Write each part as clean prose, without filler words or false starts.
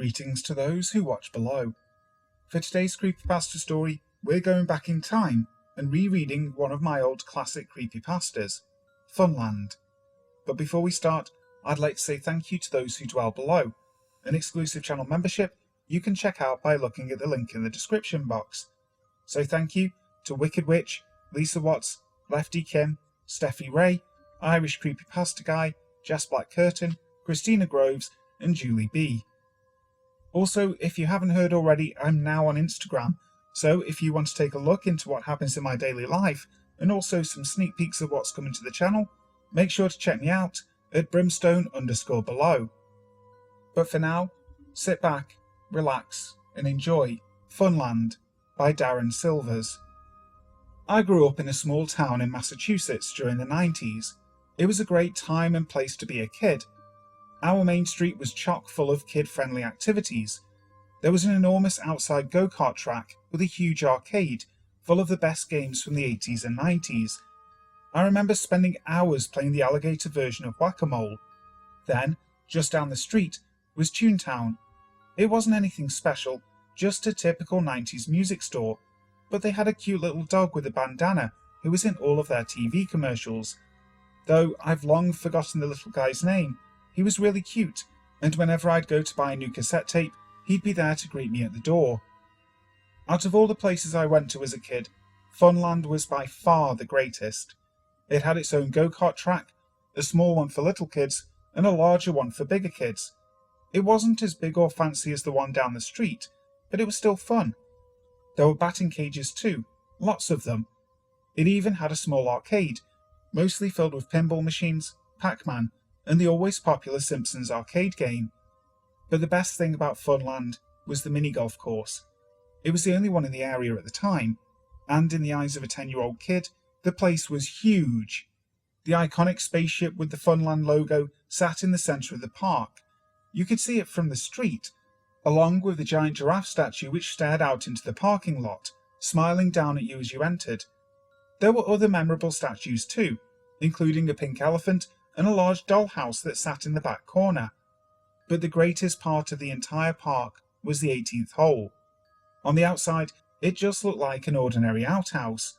Greetings to those who watch below. For today's creepypasta story, we're going back in time and rereading one of my old classic creepypastas, Funland. But before we start, I'd like to say thank you to those who dwell below. An exclusive channel membership you can check out by looking at the link in the description box. So thank you to Wicked Witch, Lisa Watts, Lefty Kim, Steffi Ray, Irish Creepypasta Guy, Jess Black Curtain, Christina Groves, and Julie B. Also, if you haven't heard already, I'm now on Instagram, so if you want to take a look into what happens in my daily life, and also some sneak peeks of what's coming to the channel, make sure to check me out at Brimstone_below. But for now, sit back, relax, and enjoy Funland by Daron Silvers. I grew up in a small town in Massachusetts during the 90s. It was a great time and place to be a kid. Our main street was chock full of kid-friendly activities. There was an enormous outside go-kart track with a huge arcade full of the best games from the 80s and 90s. I remember spending hours playing the alligator version of Whack-A-Mole. Then, just down the street, was Toontown. It wasn't anything special, just a typical 90s music store, but they had a cute little dog with a bandana who was in all of their TV commercials. Though I've long forgotten the little guy's name, he was really cute, and whenever I'd go to buy a new cassette tape, he'd be there to greet me at the door. Out of all the places I went to as a kid, Funland was by far the greatest. It had its own go-kart track, a small one for little kids, and a larger one for bigger kids. It wasn't as big or fancy as the one down the street, but it was still fun. There were batting cages too, lots of them. It even had a small arcade, mostly filled with pinball machines, Pac-Man, and the always popular Simpsons arcade game. But the best thing about Funland was the mini-golf course. It was the only one in the area at the time, and in the eyes of a 10-year-old kid, the place was huge. The iconic spaceship with the Funland logo sat in the centre of the park. You could see it from the street, along with the giant giraffe statue which stared out into the parking lot, smiling down at you as you entered. There were other memorable statues too, including a pink elephant and a large dollhouse that sat in the back corner. But the greatest part of the entire park was the 18th hole. On the outside, it just looked like an ordinary outhouse.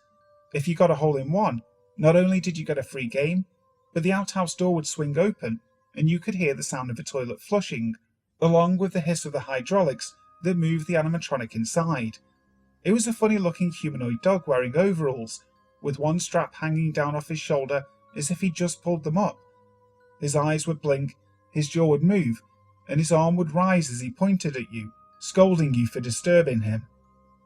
If you got a hole-in-one, not only did you get a free game, but the outhouse door would swing open and you could hear the sound of a toilet flushing, along with the hiss of the hydraulics that moved the animatronic inside. It was a funny-looking humanoid dog wearing overalls, with one strap hanging down off his shoulder as if he'd just pulled them up. His eyes would blink, his jaw would move, and his arm would rise as he pointed at you, scolding you for disturbing him.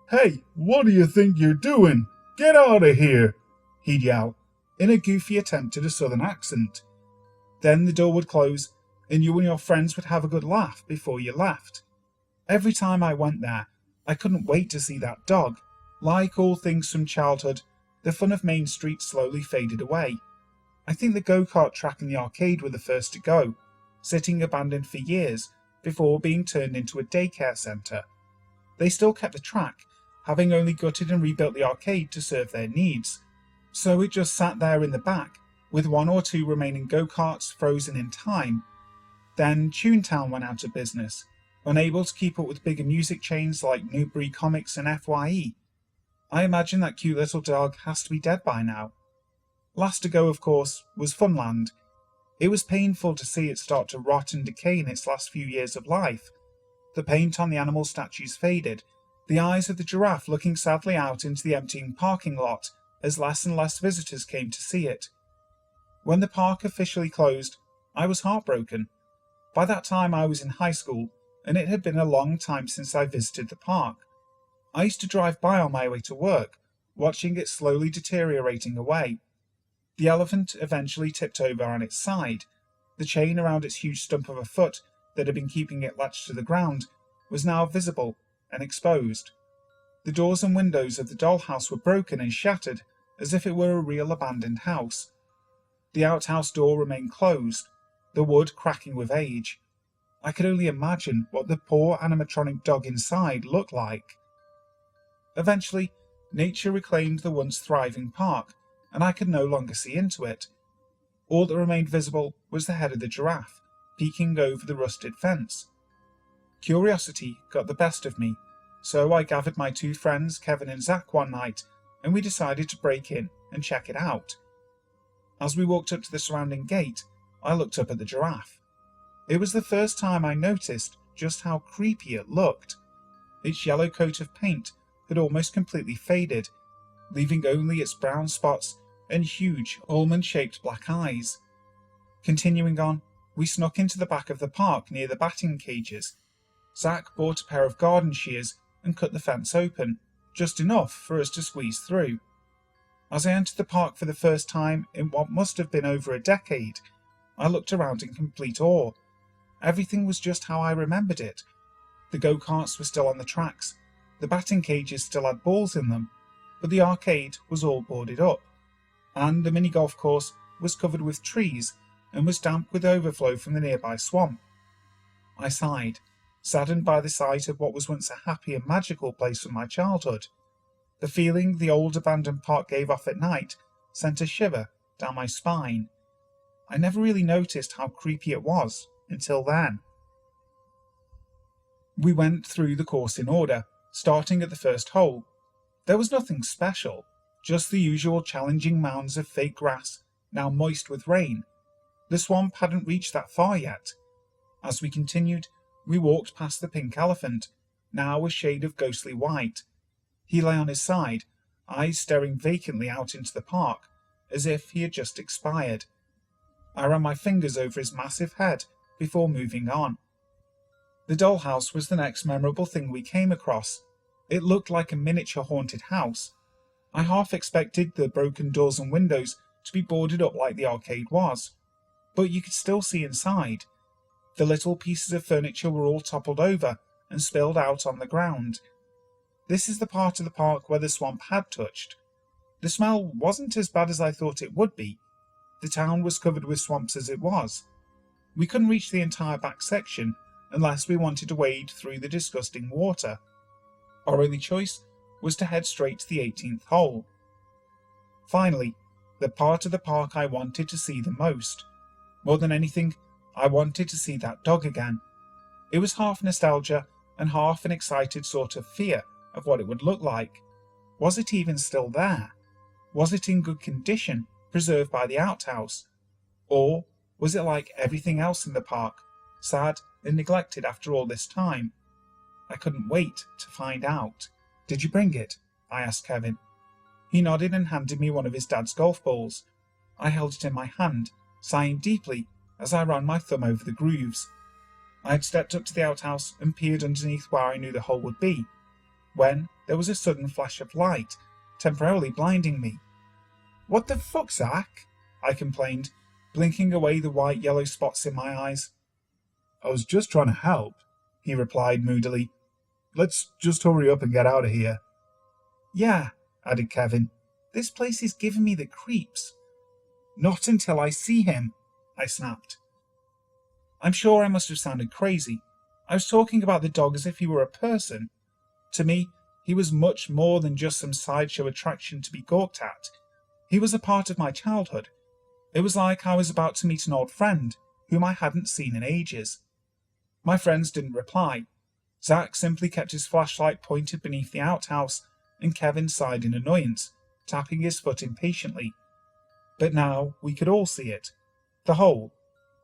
"Hey, what do you think you're doing? Get out of here!" he'd yell, in a goofy attempt at a southern accent. Then the door would close, and you and your friends would have a good laugh before you left. Every time I went there, I couldn't wait to see that dog. Like all things from childhood, the fun of Main Street slowly faded away. I think the go-kart track and the arcade were the first to go, sitting abandoned for years before being turned into a daycare centre. They still kept the track, having only gutted and rebuilt the arcade to serve their needs, so it just sat there in the back, with one or two remaining go-karts frozen in time. Then Toontown went out of business, unable to keep up with bigger music chains like Newbury Comics and FYE. I imagine that cute little dog has to be dead by now. Last to go, of course, was Funland. It was painful to see it start to rot and decay in its last few years of life. The paint on the animal statues faded, the eyes of the giraffe looking sadly out into the emptying parking lot as less and less visitors came to see it. When the park officially closed, I was heartbroken. By that time I was in high school, and it had been a long time since I visited the park. I used to drive by on my way to work, watching it slowly deteriorating away. The elephant eventually tipped over on its side. The chain around its huge stump of a foot that had been keeping it latched to the ground was now visible and exposed. The doors and windows of the dollhouse were broken and shattered as if it were a real abandoned house. The outhouse door remained closed, the wood cracking with age. I could only imagine what the poor animatronic dog inside looked like. Eventually, nature reclaimed the once thriving park, and I could no longer see into it. All that remained visible was the head of the giraffe, peeking over the rusted fence. Curiosity got the best of me, so I gathered my two friends, Kevin and Zach, one night, and we decided to break in and check it out. As we walked up to the surrounding gate, I looked up at the giraffe. It was the first time I noticed just how creepy it looked. Its yellow coat of paint had almost completely faded, leaving only its brown spots and huge almond-shaped black eyes. Continuing on, we snuck into the back of the park near the batting cages. Zach bought a pair of garden shears and cut the fence open, just enough for us to squeeze through. As I entered the park for the first time in what must have been over a decade, I looked around in complete awe. Everything was just how I remembered it. The go-karts were still on the tracks, the batting cages still had balls in them, but the arcade was all boarded up, and the mini golf course was covered with trees and was damp with overflow from the nearby swamp. I sighed, saddened by the sight of what was once a happy and magical place from my childhood. The feeling the old abandoned park gave off at night sent a shiver down my spine. I never really noticed how creepy it was until then. We went through the course in order, starting at the first hole. There was nothing special, just the usual challenging mounds of fake grass, now moist with rain. The swamp hadn't reached that far yet. As we continued, we walked past the pink elephant, now a shade of ghostly white. He lay on his side, eyes staring vacantly out into the park, as if he had just expired. I ran my fingers over his massive head before moving on. The dollhouse was the next memorable thing we came across. It looked like a miniature haunted house. I half expected the broken doors and windows to be boarded up like the arcade was, but you could still see inside. The little pieces of furniture were all toppled over and spilled out on the ground. This is the part of the park where the swamp had touched. The smell wasn't as bad as I thought it would be. The town was covered with swamps as it was. We couldn't reach the entire back section unless we wanted to wade through the disgusting water. Our only choice was to head straight to the 18th hole. Finally, the part of the park I wanted to see the most. More than anything, I wanted to see that dog again. It was half nostalgia and half an excited sort of fear of what it would look like. Was it even still there? Was it in good condition, preserved by the outhouse? Or was it like everything else in the park, sad and neglected after all this time? I couldn't wait to find out. "Did you bring it?" I asked Kevin. He nodded and handed me one of his dad's golf balls. I held it in my hand, sighing deeply as I ran my thumb over the grooves. I had stepped up to the outhouse and peered underneath where I knew the hole would be, when there was a sudden flash of light, temporarily blinding me. "What the fuck, Zach?" I complained, blinking away the white-yellow spots in my eyes. "I was just trying to help," he replied moodily. "Let's just hurry up and get out of here." "Yeah," added Kevin. "This place is giving me the creeps." "Not until I see him," I snapped. I'm sure I must have sounded crazy. I was talking about the dog as if he were a person. To me, he was much more than just some sideshow attraction to be gawked at. He was a part of my childhood. It was like I was about to meet an old friend whom I hadn't seen in ages. My friends didn't reply. Zach simply kept his flashlight pointed beneath the outhouse, and Kevin sighed in annoyance, tapping his foot impatiently. But now we could all see it. The hole,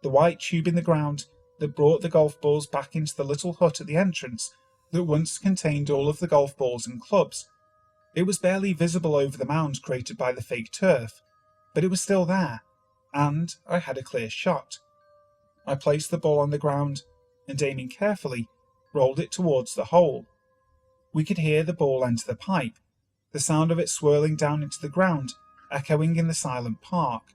the white tube in the ground that brought the golf balls back into the little hut at the entrance that once contained all of the golf balls and clubs. It was barely visible over the mound created by the fake turf, but it was still there, and I had a clear shot. I placed the ball on the ground and, aiming carefully, rolled it towards the hole. We could hear the ball enter the pipe, the sound of it swirling down into the ground, echoing in the silent park.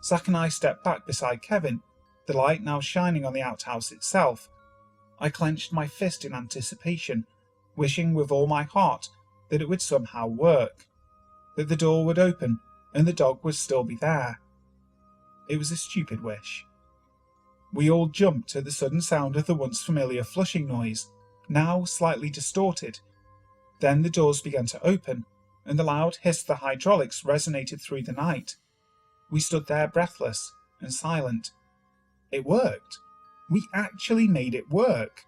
Zach and I stepped back beside Kevin, the light now shining on the outhouse itself. I clenched my fist in anticipation, wishing with all my heart that it would somehow work, that the door would open and the dog would still be there. It was a stupid wish. We all jumped at the sudden sound of the once familiar flushing noise, now slightly distorted. Then the doors began to open, and the loud hiss of the hydraulics resonated through the night. We stood there breathless and silent. It worked. We actually made it work.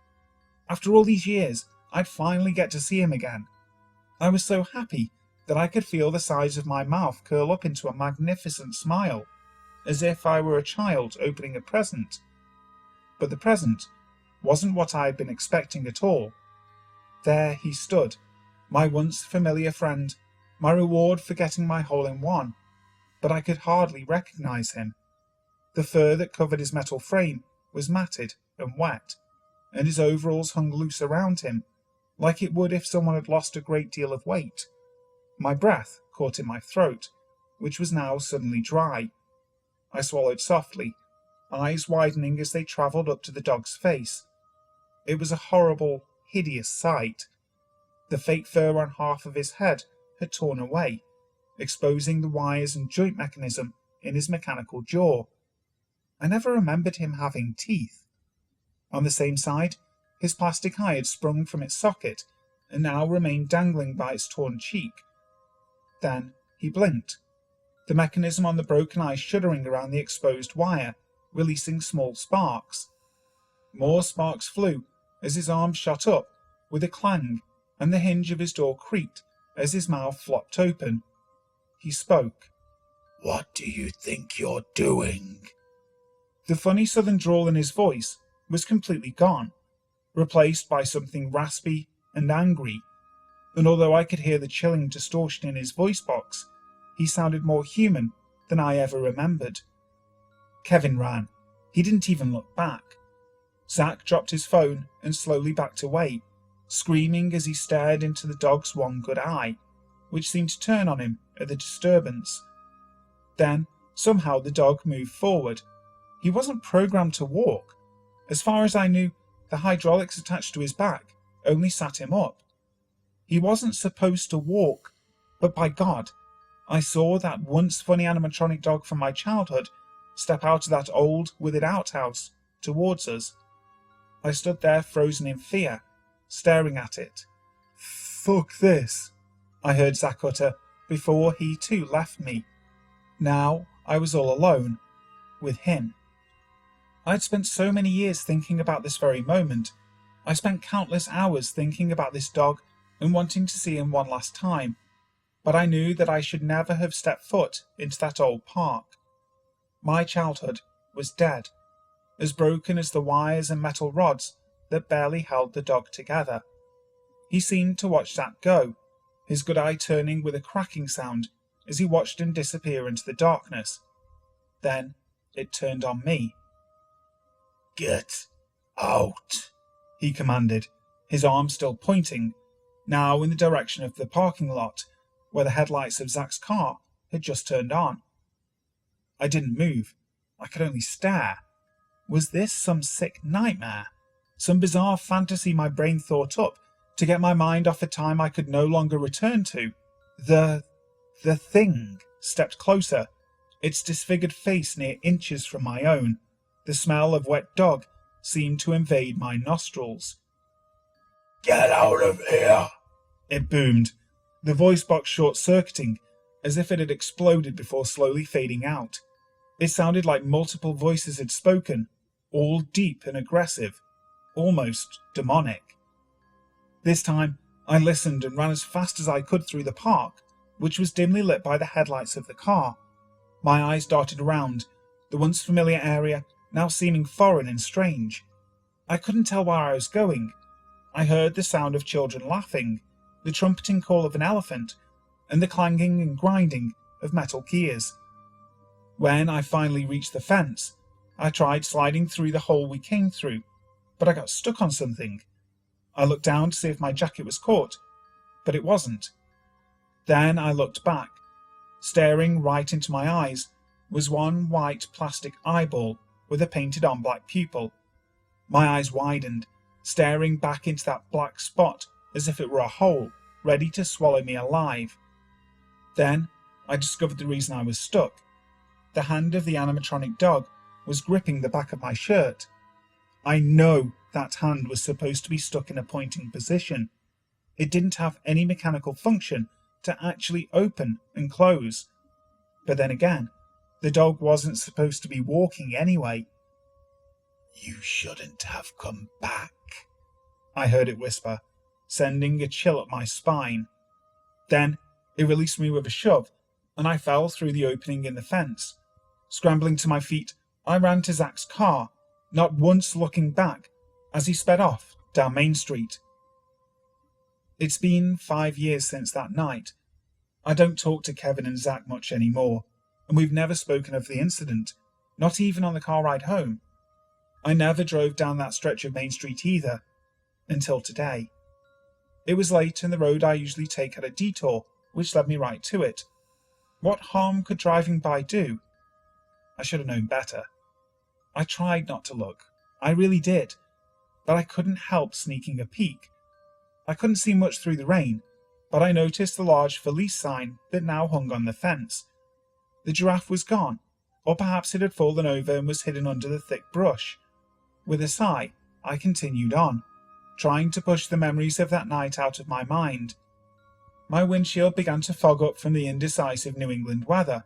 After all these years, I'd finally get to see him again. I was so happy that I could feel the sides of my mouth curl up into a magnificent smile, as if I were a child opening a present. But the present wasn't what I had been expecting at all. There he stood, my once familiar friend, my reward for getting my hole-in-one, but I could hardly recognise him. The fur that covered his metal frame was matted and wet, and his overalls hung loose around him, like it would if someone had lost a great deal of weight. My breath caught in my throat, which was now suddenly dry. I swallowed softly, eyes widening as they travelled up to the dog's face. It was a horrible, hideous sight. The fake fur on half of his head had torn away, exposing the wires and joint mechanism in his mechanical jaw. I never remembered him having teeth. On the same side, his plastic eye had sprung from its socket and now remained dangling by its torn cheek. Then he blinked, the mechanism on the broken eye shuddering around the exposed wire, releasing small sparks. More sparks flew as his arm shot up with a clang, and the hinge of his door creaked as his mouth flopped open. He spoke. "What do you think you're doing?" The funny southern drawl in his voice was completely gone, replaced by something raspy and angry, and although I could hear the chilling distortion in his voice box, he sounded more human than I ever remembered. Kevin ran. He didn't even look back. Zach dropped his phone and slowly backed away, screaming as he stared into the dog's one good eye, which seemed to turn on him at the disturbance. Then, somehow, the dog moved forward. He wasn't programmed to walk. As far as I knew, the hydraulics attached to his back only sat him up. He wasn't supposed to walk, but by God, I saw that once funny animatronic dog from my childhood step out of that old, withered outhouse towards us. I stood there frozen in fear, staring at it. "Fuck this," I heard Zach utter before he too left me. Now I was all alone, with him. I had spent so many years thinking about this very moment. I spent countless hours thinking about this dog and wanting to see him one last time, but I knew that I should never have stepped foot into that old park. My childhood was dead, as broken as the wires and metal rods that barely held the dog together. He seemed to watch Zach go, his good eye turning with a cracking sound as he watched him disappear into the darkness. Then it turned on me. "Get out," he commanded, his arm still pointing, now in the direction of the parking lot, where the headlights of Zach's car had just turned on. I didn't move. I could only stare. Was this some sick nightmare? Some bizarre fantasy my brain thought up to get my mind off a time I could no longer return to? The thing stepped closer, its disfigured face near inches from my own. The smell of wet dog seemed to invade my nostrils. "Get out of here," it boomed, the voice box short-circuiting as if it had exploded before slowly fading out. It sounded like multiple voices had spoken, all deep and aggressive, almost demonic. This time, I listened and ran as fast as I could through the park, which was dimly lit by the headlights of the car. My eyes darted around, the once familiar area now seeming foreign and strange. I couldn't tell where I was going. I heard the sound of children laughing, the trumpeting call of an elephant, and the clanging and grinding of metal gears. When I finally reached the fence, I tried sliding through the hole we came through, but I got stuck on something. I looked down to see if my jacket was caught, but it wasn't. Then I looked back. Staring right into my eyes was one white plastic eyeball with a painted-on black pupil. My eyes widened, staring back into that black spot as if it were a hole, ready to swallow me alive. Then I discovered the reason I was stuck. The hand of the animatronic dog was gripping the back of my shirt. I know that hand was supposed to be stuck in a pointing position. It didn't have any mechanical function to actually open and close. But then again, the dog wasn't supposed to be walking anyway. "You shouldn't have come back," I heard it whisper, sending a chill up my spine. Then it released me with a shove, and I fell through the opening in the fence. Scrambling to my feet, I ran to Zach's car, not once looking back, as he sped off down Main Street. It's been 5 years since that night. I don't talk to Kevin and Zach much anymore, and we've never spoken of the incident, not even on the car ride home. I never drove down that stretch of Main Street either, until today. It was late and the road I usually take had a detour, which led me right to it. What harm could driving by do? I should have known better. I tried not to look. I really did. But I couldn't help sneaking a peek. I couldn't see much through the rain, but I noticed the large "For Lease" sign that now hung on the fence. The giraffe was gone, or perhaps it had fallen over and was hidden under the thick brush. With a sigh, I continued on, trying to push the memories of that night out of my mind. My windshield began to fog up from the indecisive New England weather,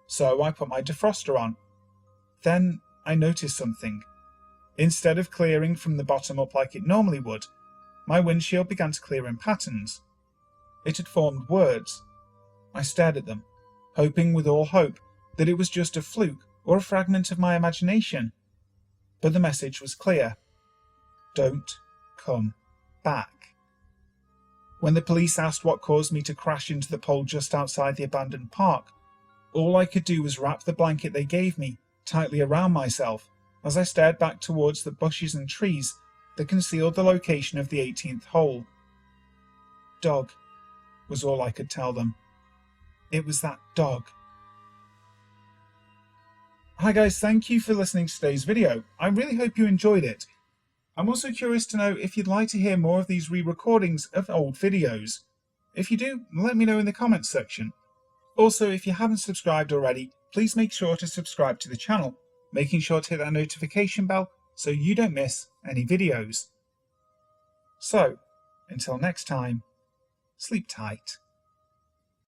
so I put my defroster on. Then I noticed something. Instead of clearing from the bottom up like it normally would, my windshield began to clear in patterns. It had formed words. I stared at them, hoping with all hope that it was just a fluke or a fragment of my imagination. But the message was clear. Don't come back. When the police asked what caused me to crash into the pole just outside the abandoned park, all I could do was wrap the blanket they gave me tightly around myself as I stared back towards the bushes and trees that concealed the location of the 18th hole. Dog, was all I could tell them. It was that dog. Hi guys, thank you for listening to today's video. I really hope you enjoyed it. I'm also curious to know if you'd like to hear more of these re-recordings of old videos. If you do, let me know in the comments section. Also, if you haven't subscribed already, please make sure to subscribe to the channel, making sure to hit that notification bell so you don't miss any videos. So, until next time, sleep tight.